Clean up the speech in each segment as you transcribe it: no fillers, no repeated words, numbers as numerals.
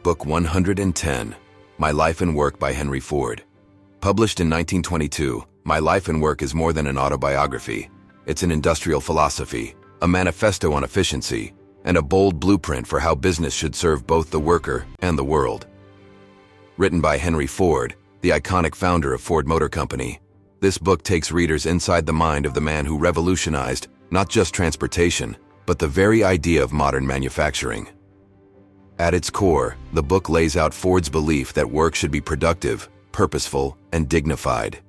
Book 110, My Life and Work by Henry Ford. Published in 1922, My Life and Work is more than an autobiography. It's an industrial philosophy, a manifesto on efficiency, and a bold blueprint for how business should serve both the worker and the world. Written by Henry Ford, the iconic founder of Ford Motor Company, this book takes readers inside the mind of the man who revolutionized not just transportation, but the very idea of modern manufacturing. At its core, the book lays out Ford's belief that work should be productive, purposeful, and dignified.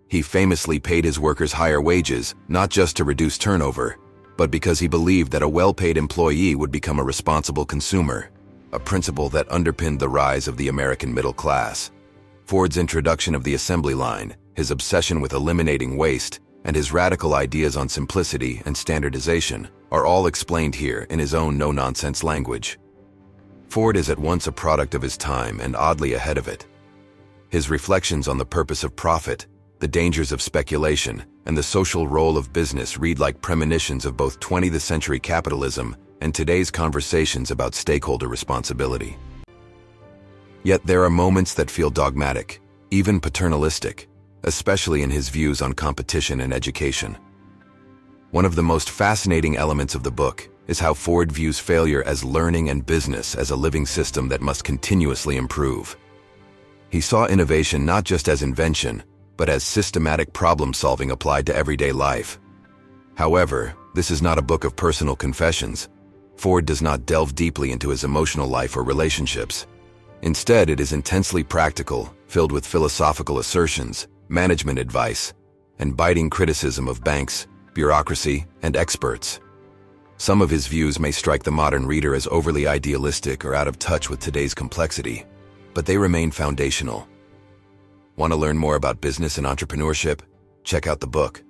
He famously paid his workers higher wages, not just to reduce turnover, but because he believed that a well-paid employee would become a responsible consumer, a principle that underpinned the rise of the American middle class. Ford's introduction of the assembly line, his obsession with eliminating waste, and his radical ideas on simplicity and standardization are all explained here in his own no-nonsense language. Ford is at once a product of his time and oddly ahead of it. His reflections on the purpose of profit, the dangers of speculation, and the social role of business read like premonitions of both 20th century capitalism and today's conversations about stakeholder responsibility. Yet there are moments that feel dogmatic, even paternalistic, especially in his views on competition and education. One of the most fascinating elements of the book is how Ford views failure as learning and business as a living system that must continuously improve. He saw innovation not just as invention, but as systematic problem-solving applied to everyday life. However, this is not a book of personal confessions. Ford does not delve deeply into his emotional life or relationships. Instead, it is intensely practical, filled with philosophical assertions, management advice, and biting criticism of banks, bureaucracy, and experts. Some of his views may strike the modern reader as overly idealistic or out of touch with today's complexity, but they remain foundational. Want to learn more about business and entrepreneurship? Check out the book.